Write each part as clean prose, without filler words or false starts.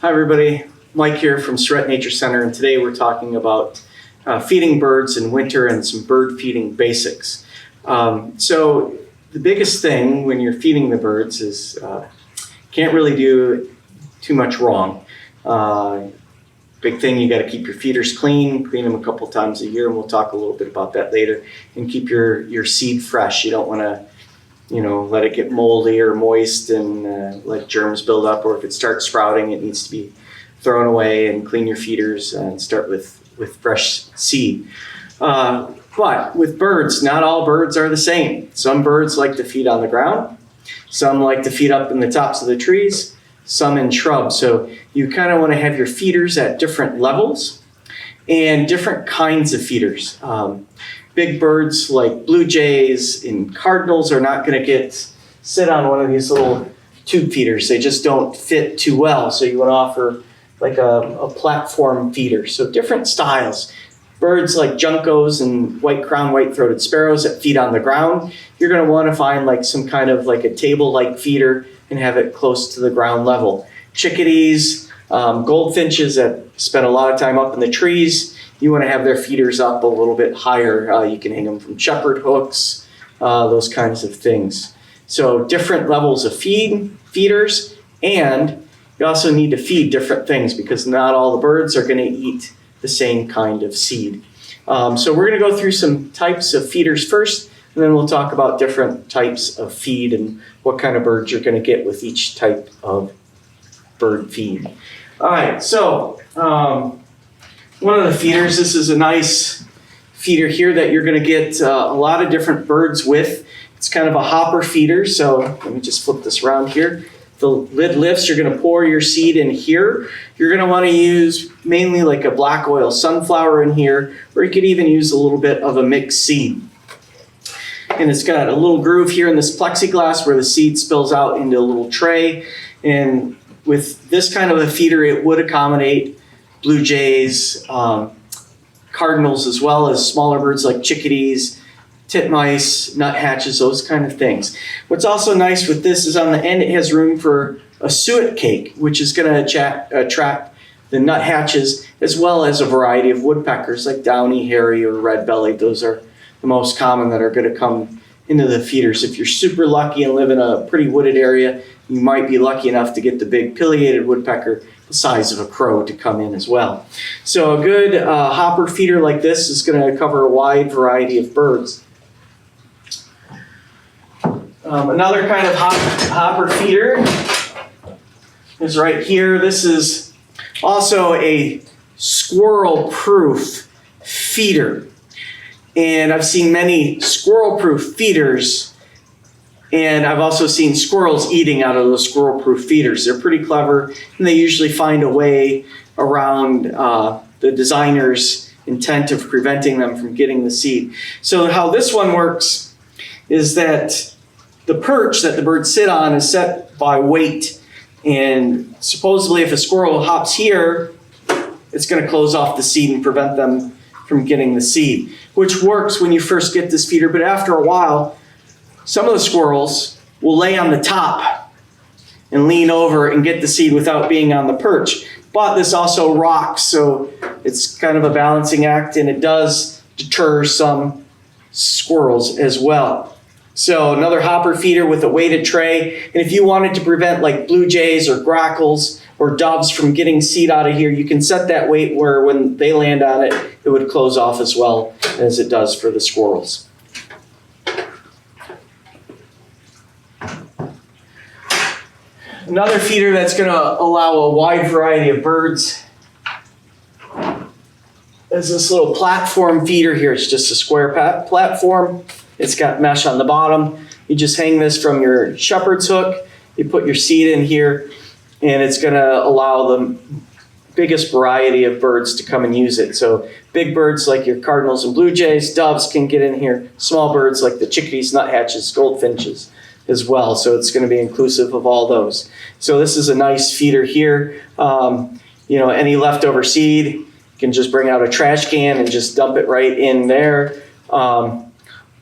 Hi everybody, Mike here from Sarett Nature Center, and today we're talking about feeding birds in winter and some bird feeding basics. So the biggest thing when you're feeding the birds is can't really do too much wrong. Big thing, you got to keep your feeders clean them a couple times a year, and we'll talk a little bit about that later, and keep your seed fresh. You don't want to let it get moldy or moist and let germs build up, or if it starts sprouting, it needs to be thrown away, and clean your feeders and start with fresh seed. But with birds, not all birds are the same. Some birds like to feed on the ground. Some like to feed up in the tops of the trees, some in shrubs. So you kind of want to have your feeders at different levels and different kinds of feeders. Big birds like blue jays and cardinals are not going to sit on one of these little tube feeders. They just don't fit too well. So you want to offer like a platform feeder. So different styles. Birds like juncos and white-crowned white-throated sparrows that feed on the ground, you're going to want to find like some kind of like a table-like feeder and have it close to the ground level. Chickadees, goldfinches that spend a lot of time up in the trees, you want to have their feeders up a little bit higher. You can hang them from shepherd hooks, those kinds of things. So different levels of feeders, and you also need to feed different things because not all the birds are going to eat the same kind of seed. So we're going to go through some types of feeders first, and then we'll talk about different types of feed and what kind of birds you're going to get with each type of bird feed. All right, so one of the feeders, this is a nice feeder here that you're going to get a lot of different birds with. It's kind of a hopper feeder, so let me just flip this around here. The lid lifts, you're going to pour your seed in here. You're going to want to use mainly like a black oil sunflower in here, or you could even use a little bit of a mixed seed. And it's got a little groove here in this plexiglass where the seed spills out into a little tray. And with this kind of a feeder, it would accommodate blue jays, cardinals, as well as smaller birds like chickadees, titmice, nuthatches, those kind of things. What's also nice with this is on the end it has room for a suet cake, which is going to attract the nuthatches, as well as a variety of woodpeckers like downy, hairy, or red-bellied. Those are the most common that are going to come into the feeders. If you're super lucky and live in a pretty wooded area, you might be lucky enough to get the big pileated woodpecker the size of a crow to come in as well. So a good hopper feeder like this is going to cover a wide variety of birds. Another kind of hopper feeder is right here. This is also a squirrel-proof feeder. And I've seen many squirrel-proof feeders, and I've also seen squirrels eating out of those squirrel-proof feeders. They're pretty clever, and they usually find a way around the designer's intent of preventing them from getting the seed. So how this one works is that the perch that the birds sit on is set by weight, and supposedly if a squirrel hops here, it's going to close off the seed and prevent them from getting the seed, which works when you first get this feeder, but after a while, some of the squirrels will lay on the top and lean over and get the seed without being on the perch. But this also rocks, so it's kind of a balancing act, and it does deter some squirrels as well. So another hopper feeder with a weighted tray. And if you wanted to prevent like blue jays or grackles or doves from getting seed out of here, you can set that weight where when they land on it, it would close off as well as it does for the squirrels. Another feeder that's going to allow a wide variety of birds is this little platform feeder here. It's just a square platform. It's got mesh on the bottom. You just hang this from your shepherd's hook. You put your seed in here, and it's going to allow the biggest variety of birds to come and use it. So big birds like your cardinals and blue jays, doves can get in here. Small birds like the chickadees, nuthatches, goldfinches as well. So it's going to be inclusive of all those. So this is a nice feeder here. Any leftover seed, you can just bring out a trash can and just dump it right in there.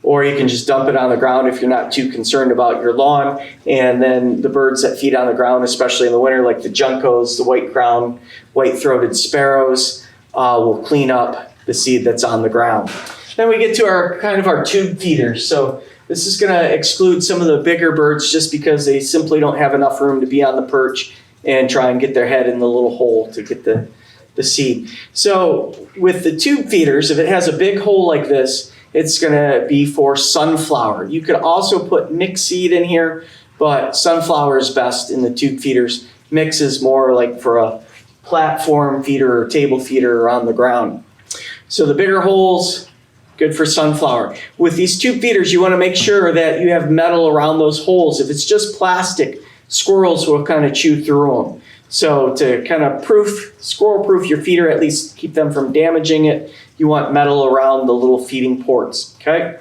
or you can just dump it on the ground if you're not too concerned about your lawn. And then the birds that feed on the ground, especially in the winter, like the juncos, the white-crowned, white-throated sparrows, will clean up the seed that's on the ground. Then we get to our tube feeders. So this is going to exclude some of the bigger birds just because they simply don't have enough room to be on the perch and try and get their head in the little hole to get the seed. So with the tube feeders, if it has a big hole like this, it's going to be for sunflower. You could also put mixed seed in here, but sunflower is best in the tube feeders. Mix is more like for a platform feeder or table feeder or on the ground. So the bigger holes, good for sunflower. With these tube feeders, you want to make sure that you have metal around those holes. If it's just plastic, squirrels will kind of chew through them. So to kind of squirrel-proof your feeder, at least keep them from damaging it, you want metal around the little feeding ports, okay?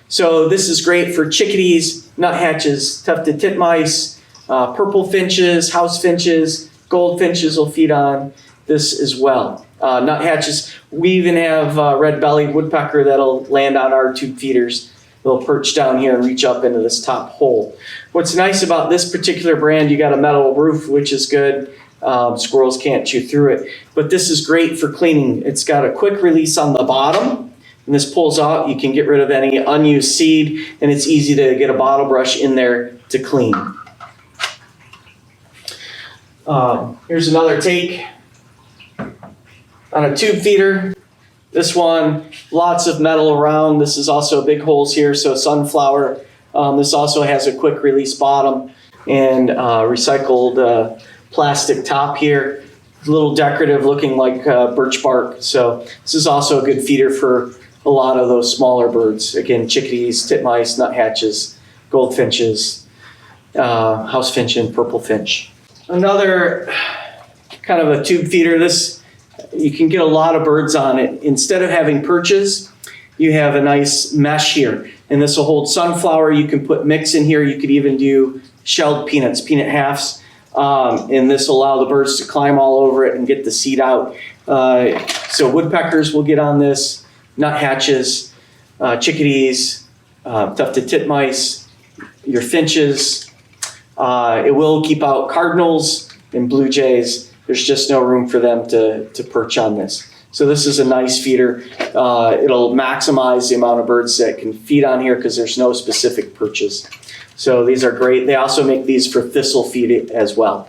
So this is great for chickadees, nuthatches, tufted titmice, purple finches, house finches, goldfinches will feed on this as well. Nuthatches, we even have red-bellied woodpecker that'll land on our tube feeders. They'll perch down here and reach up into this top hole. What's nice about this particular brand, you got a metal roof, which is good. Squirrels can't chew through it. But this is great for cleaning. It's got a quick release on the bottom, and this pulls out. You can get rid of any unused seed, and it's easy to get a bottle brush in there to clean. Here's another take on a tube feeder. This one, lots of metal around. This is also big holes here, so sunflower. This also has a quick release bottom and recycled plastic top here. A little decorative, looking like birch bark. So this is also a good feeder for a lot of those smaller birds. Again, chickadees, titmice, nuthatches, goldfinches, house finch, and purple finch. Another kind of a tube feeder. This, you can get a lot of birds on it. Instead of having perches, you have a nice mesh here. And this will hold sunflower. You can put mix in here. You could even do shelled peanuts, peanut halves. And this will allow the birds to climb all over it and get the seed out. So woodpeckers will get on this, nuthatches, chickadees, tufted titmice, your finches. It will keep out cardinals and blue jays. There's just no room for them to perch on this. So this is a nice feeder. It'll maximize the amount of birds that can feed on here because there's no specific perches. So these are great. They also make these for thistle feed as well.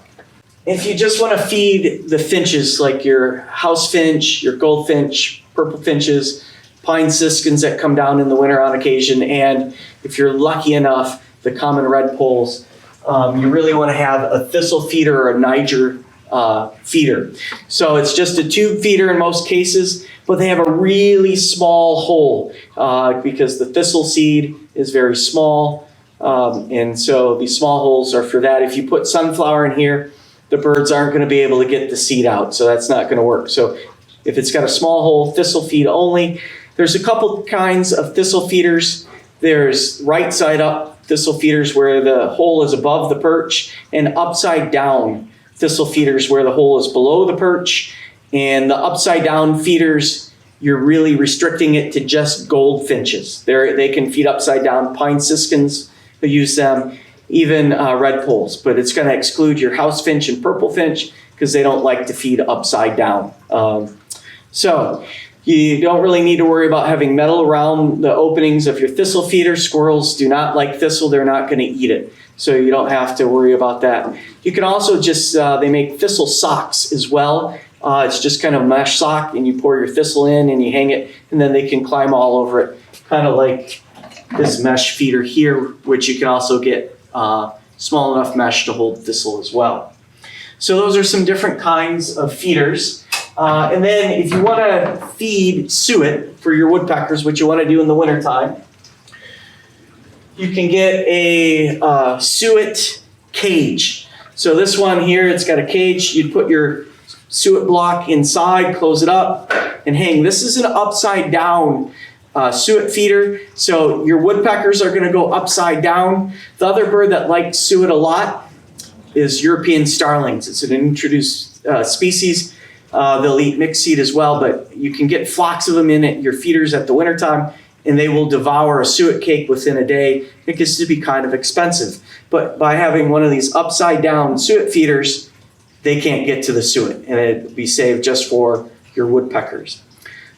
If you just want to feed the finches, like your house finch, your goldfinch, purple finches, pine siskins that come down in the winter on occasion, and if you're lucky enough, the common redpolls, you really want to have a thistle feeder or a Niger feeder. So it's just a tube feeder in most cases, but they have a really small hole because the thistle seed is very small. And so these small holes are for that. If you put sunflower in here, the birds aren't going to be able to get the seed out. So that's not going to work. So if it's got a small hole, thistle feed only. There's a couple kinds of thistle feeders. There's right side up thistle feeders where the hole is above the perch, and upside down thistle feeders where the hole is below the perch. And the upside down feeders, you're really restricting it to just goldfinches. They can feed upside down. Pine siskins will use them, even redpolls, but it's going to exclude your house finch and purple finch because they don't like to feed upside down. So you don't really need to worry about having metal around the openings of your thistle feeder. Squirrels do not like thistle. They're not going to eat it. So you don't have to worry about that. You can also just, they make thistle socks as well. It's just kind of a mesh sock, and you pour your thistle in and you hang it, and then they can climb all over it, kind of like this mesh feeder here, which you can also get small enough mesh to hold thistle as well. So those are some different kinds of feeders. And then if you want to feed suet for your woodpeckers, which you want to do in the wintertime, you can get a suet cage. So this one here, it's got a cage. You'd put your suet block inside, close it up, and hang. This is an upside down suet feeder. So your woodpeckers are going to go upside down. The other bird that likes suet a lot is European starlings. It's an introduced species. They'll eat mixed seed as well, but you can get flocks of them in at your feeders at the wintertime, and they will devour a suet cake within a day. It gets to be kind of expensive. But by having one of these upside down suet feeders, they can't get to the suet, and it'd be saved just for your woodpeckers.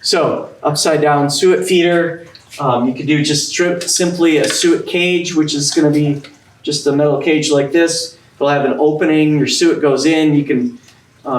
So upside down suet feeder, you could do just simply a suet cage, which is going to be just a metal cage like this. It'll have an opening, your suet goes in, you can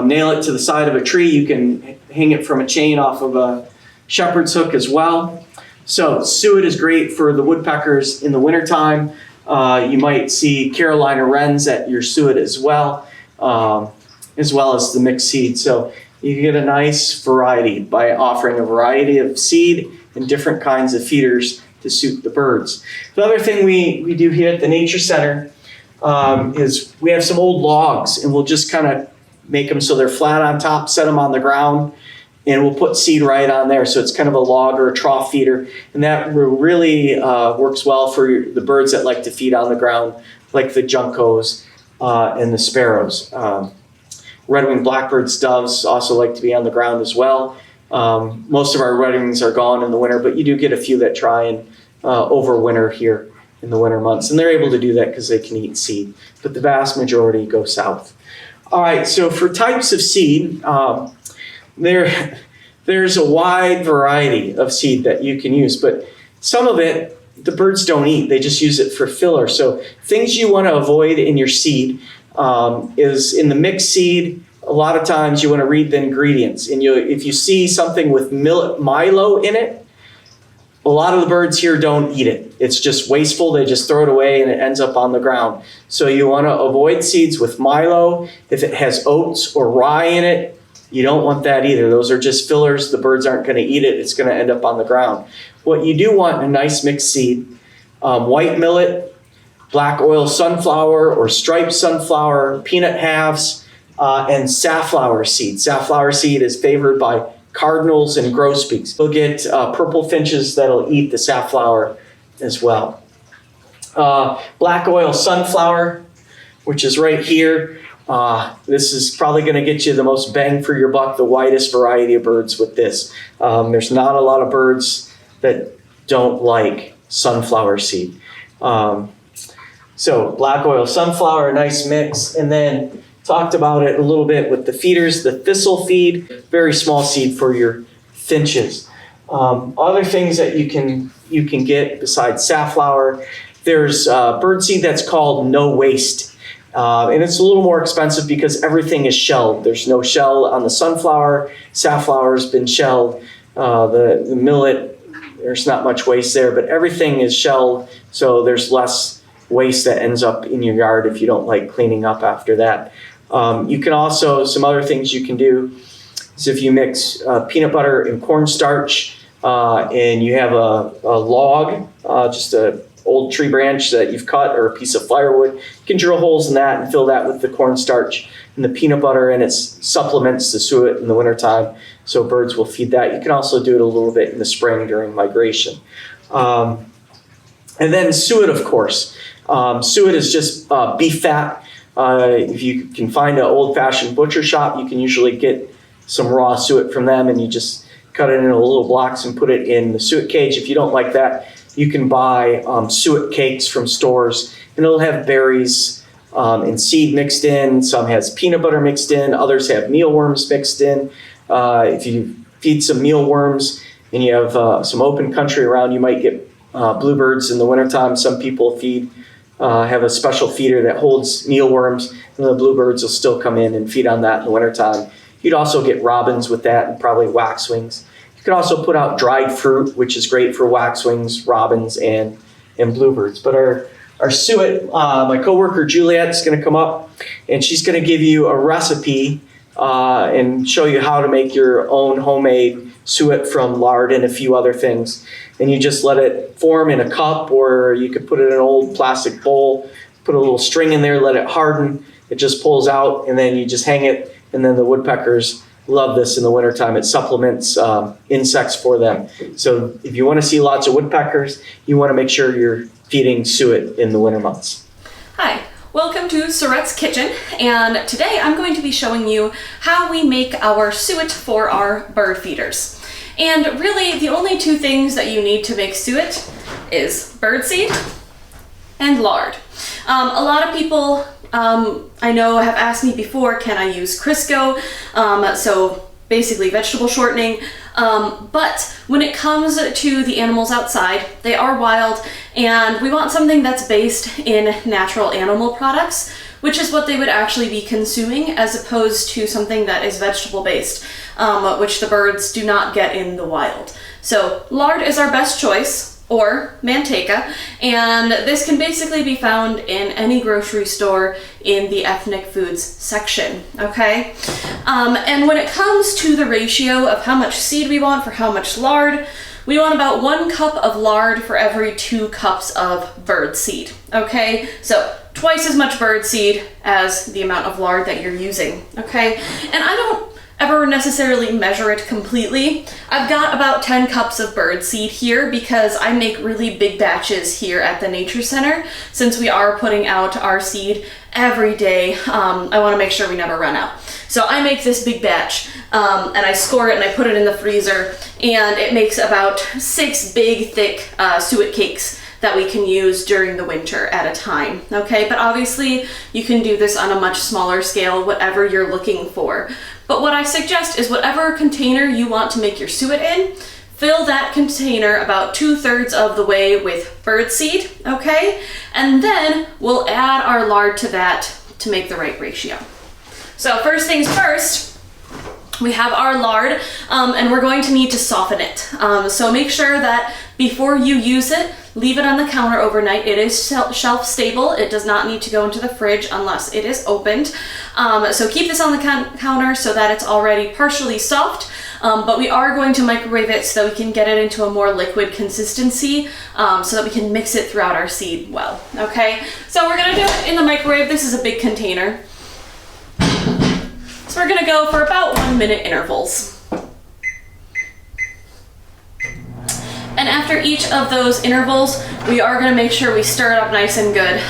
nail it to the side of a tree, you can hang it from a chain off of a shepherd's hook as well. So suet is great for the woodpeckers in the wintertime. You might see Carolina wrens at your suet as well as the mixed seed. So you get a nice variety by offering a variety of seed and different kinds of feeders to suit the birds. The other thing we do here at the Nature Center is we have some old logs, and we'll just kind of make them so they're flat on top, set them on the ground, and we'll put seed right on there. So it's kind of a log or a trough feeder, and that really works well for the birds that like to feed on the ground, like the juncos and the sparrows. Red-winged blackbirds, doves also like to be on the ground as well. Most of our red-wings are gone in the winter, but you do get a few that try and overwinter here in the winter months, and they're able to do that because they can eat seed, but the vast majority go south. All right, so for types of seed, there's a wide variety of seed that you can use, but some of it the birds don't eat. They just use it for filler. So things you want to avoid in your seed is in the mixed seed. A lot of times you want to read the ingredients, and if you see something with milo in it, a lot of the birds here don't eat it. It's just wasteful. They just throw it away and it ends up on the ground. So you want to avoid seeds with milo. If it has oats or rye in it, you don't want that either. Those are just fillers. The birds aren't going to eat it. It's going to end up on the ground. What you do want in a nice mixed seed, white millet, black oil sunflower or striped sunflower, peanut halves, and safflower seed. Safflower seed is favored by cardinals and grosbeaks. You'll get purple finches that'll eat the safflower as well. Black oil sunflower, which is right here. This is probably going to get you the most bang for your buck, the widest variety of birds with this. There's not a lot of birds that don't like sunflower seed. So black oil sunflower, a nice mix, and then talked about it a little bit with the feeders, the thistle feed, very small seed for your finches. Other things that you can get besides safflower, there's bird seed that's called no waste. And it's a little more expensive because everything is shelled. There's no shell on the sunflower. Safflower's been shelled. The millet, there's not much waste there, but everything is shelled, so there's less waste that ends up in your yard if you don't like cleaning up after that. You can also, some other things you can do is if you mix peanut butter and cornstarch and you have a log, just an old tree branch that you've cut or a piece of firewood, you can drill holes in that and fill that with the cornstarch and the peanut butter, and it supplements the suet in the wintertime, so birds will feed that. You can also do it a little bit in the spring during migration. And then suet, of course. Suet is just beef fat. If you can find an old-fashioned butcher shop, you can usually get some raw suet from them, and you just cut it into little blocks and put it in the suet cage. If you don't like that, you can buy suet cakes from stores, and it'll have berries and seed mixed in. Some has peanut butter mixed in. Others have mealworms mixed in. If you feed some mealworms and you have some open country around, you might get bluebirds in the wintertime. Some people have a special feeder that holds mealworms, and the bluebirds will still come in and feed on that in the wintertime. You'd also get robins with that and probably waxwings. You can also put out dried fruit, which is great for waxwings, robins, and bluebirds. But our suet, my coworker Juliet is going to come up, and she's going to give you a recipe and show you how to make your own homemade suet from lard and a few other things. And you just let it form in a cup, or you could put it in an old plastic bowl, put a little string in there, let it harden. It just pulls out, and then you just hang it, and then the woodpeckers love this in the wintertime. It supplements insects for them. So if you want to see lots of woodpeckers, you want to make sure you're feeding suet in the winter months. Hi, welcome to Sarett's Kitchen, and today I'm going to be showing you how we make our suet for our bird feeders. And really, the only two things that you need to make suet is birdseed and lard. A lot of people I know have asked me before, can I use Crisco? So basically vegetable shortening. But when it comes to the animals outside, they are wild, and we want something that's based in natural animal products, which is what they would actually be consuming, as opposed to something that is vegetable based, which the birds do not get in the wild. So lard is our best choice, or manteca, and this can basically be found in any grocery store in the ethnic foods section, okay? And when it comes to the ratio of how much seed we want for how much lard, we want about 1 cup of lard for every 2 cups of bird seed, okay? So twice as much bird seed as the amount of lard that you're using, okay? And I don't ever necessarily measure it completely. I've got about 10 cups of bird seed here because I make really big batches here at the Nature Center. Since we are putting out our seed every day, I want to make sure we never run out. So I make this big batch and I score it and I put it in the freezer, and it makes about 6 big thick suet cakes that we can use during the winter at a time, okay? But obviously you can do this on a much smaller scale, whatever you're looking for. But what I suggest is whatever container you want to make your suet in, fill that container about 2/3 of the way with bird seed, okay? And then we'll add our lard to that to make the right ratio. So first things first, we have our lard, and we're going to need to soften it. So make sure that before you use it, leave it on the counter overnight. It is shelf stable. It does not need to go into the fridge unless it is opened. So keep this on the counter so that it's already partially soft, but we are going to microwave it so that we can get it into a more liquid consistency, so that we can mix it throughout our seed well, okay? So we're gonna do it in the microwave. This is a big container. So we're gonna go for about 1-minute intervals. And after each of those intervals, we are gonna make sure we stir it up nice and good,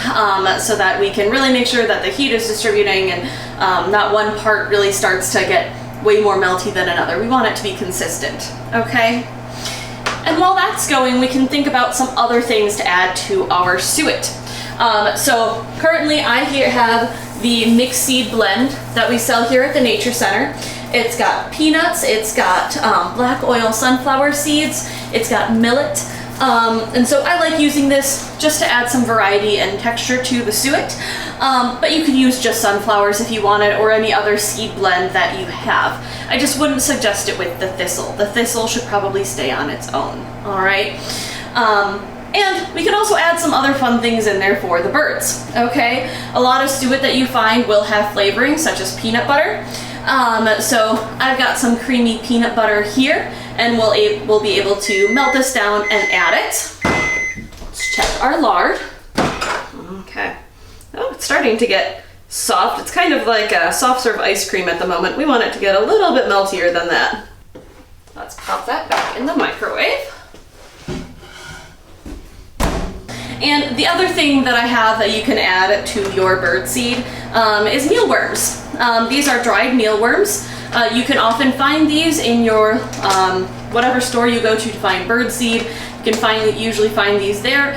so that we can really make sure that the heat is distributing and not one part really starts to get way more melty than another. We want it to be consistent, okay? And while that's going, we can think about some other things to add to our suet. So currently I have the mixed seed blend that we sell here at the Nature Center. It's got peanuts, it's got black oil sunflower seeds, it's got millet, and so I like using this just to add some variety and texture to the suet, but you could use just sunflowers if you wanted, or any other seed blend that you have. I just wouldn't suggest it with the thistle. The thistle should probably stay on its own, all right? And we can also add some other fun things in there for the birds, okay? A lot of suet that you find will have flavoring, such as peanut butter. So I've got some creamy peanut butter here, and we'll be able to melt this down and add it. Let's check our lard. Okay. Oh, it's starting to get soft. It's kind of like a soft serve ice cream at the moment. We want it to get a little bit meltier than that. Let's pop that back in the microwave. And the other thing that I have that you can add to your bird seed is mealworms. These are dried mealworms. You can often find these in your whatever store you go to find bird seed. You can usually find these there,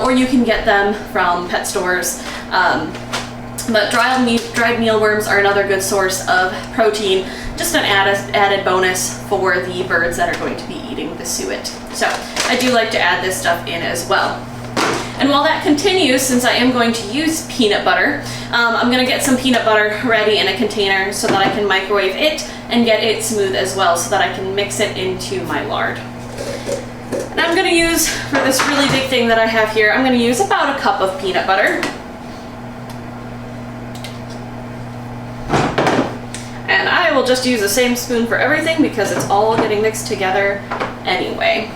or you can get them from pet stores. But dried mealworms are another good source of protein, just an added bonus for the birds that are going to be eating the suet. So I do like to add this stuff in as well. And while that continues, since I am going to use peanut butter, I'm going to get some peanut butter ready in a container so that I can microwave it and get it smooth as well, so that I can mix it into my lard. And I'm going to use, for this really big thing that I have here, I'm going to use about a cup of peanut butter. And I will just use the same spoon for everything because it's all getting mixed together anyway.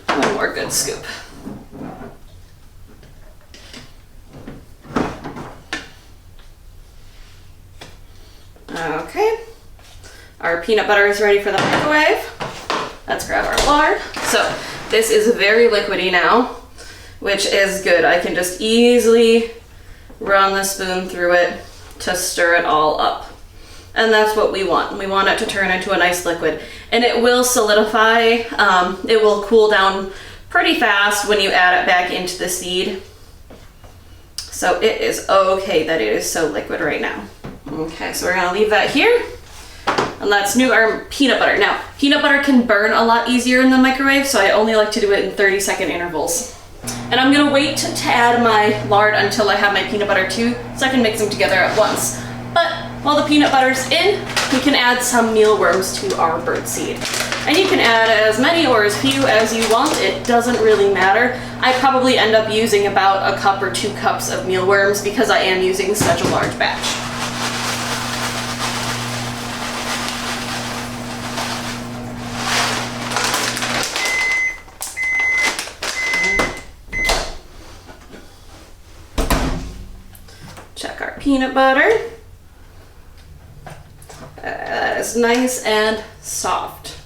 One more good scoop. Okay, our peanut butter is ready for the microwave. Let's grab our lard. So this is very liquidy now, which is good. I can just easily run the spoon through it to stir it all up. And that's what we want. We want it to turn into a nice liquid. And it will solidify, it will cool down pretty fast when you add it back into the seed. So it is okay that it is so liquid right now. Okay, so we're gonna leave that here. And let's do our peanut butter. Now, peanut butter can burn a lot easier in the microwave, so I only like to do it in 30-second intervals. And I'm gonna wait to add my lard until I have my peanut butter too, so I can mix them together at once. But while the peanut butter's in, we can add some mealworms to our birdseed. And you can add as many or as few as you want, it doesn't really matter. I probably end up using about a cup or 2 cups of mealworms because I am using such a large batch. Check our peanut butter. That is nice and soft.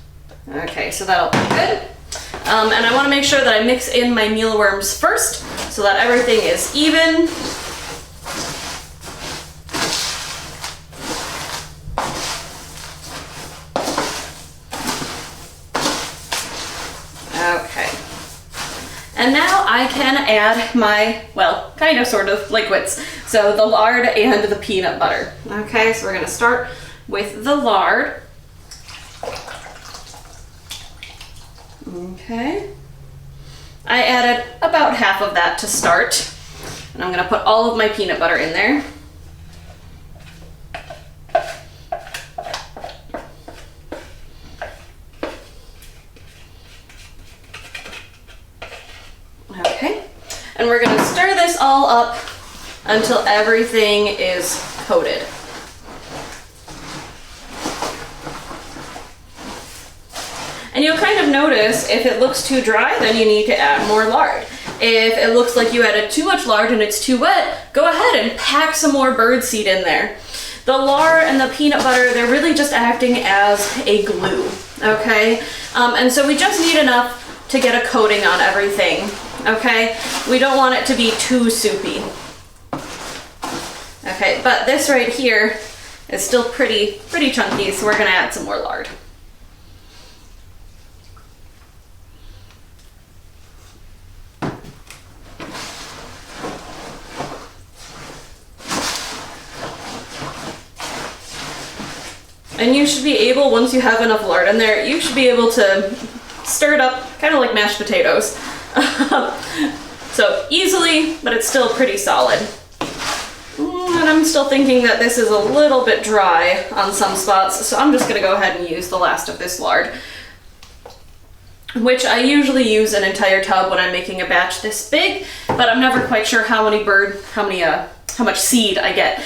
Okay, so that'll be good. And I want to make sure that I mix in my mealworms first so that everything is even. Okay. And now I can add my, well, kind of sort of liquids. So the lard and the peanut butter. Okay, so we're going to start with the lard. Okay. I added about half of that to start. And I'm going to put all of my peanut butter in there. Okay. And we're going to stir this all up until everything is coated. And you'll kind of notice if it looks too dry, then you need to add more lard. If it looks like you added too much lard and it's too wet, go ahead and pack some more birdseed in there. The lard and the peanut butter, they're really just acting as a glue, okay? And so we just need enough to get a coating on everything, okay? We don't want it to be too soupy. Okay, but this right here is still pretty chunky, so we're gonna add some more lard. And you should be able, once you have enough lard in there, you should be able to stir it up, kind of like mashed potatoes. So easily, but it's still pretty solid. And I'm still thinking that this is a little bit dry on some spots, so I'm just gonna go ahead and use the last of this lard, which I usually use an entire tub when I'm making a batch this big, but I'm never quite sure how much seed I get.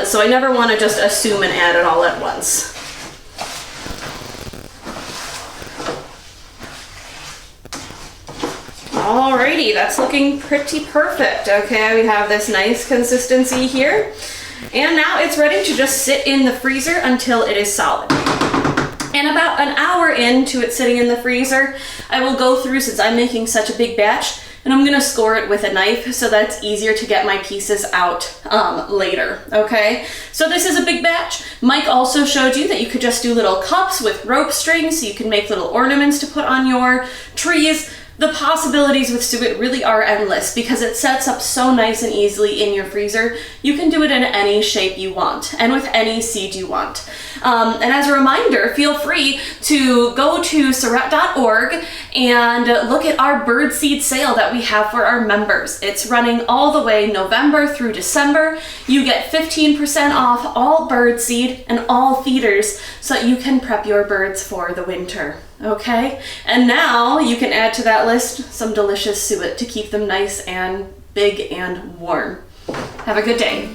So I never want to just assume and add it all at once. Alrighty, that's looking pretty perfect. Okay, we have this nice consistency here. And now it's ready to just sit in the freezer until it is solid. And about an hour into it sitting in the freezer, I will go through, since I'm making such a big batch, and I'm gonna score it with a knife so that it's easier to get my pieces out later, okay? So this is a big batch. Mike also showed you that you could just do little cups with rope strings so you can make little ornaments to put on your trees. The possibilities with Suet really are endless because it sets up so nice and easily in your freezer. You can do it in any shape you want and with any seed you want. And as a reminder, feel free to go to Sarett.org and look at our birdseed sale that we have for our members. It's running all the way November through December. You get 15% off all birdseed and all feeders so that you can prep your birds for the winter. Okay, and now you can add to that list some delicious suet to keep them nice and big and warm. Have a good day.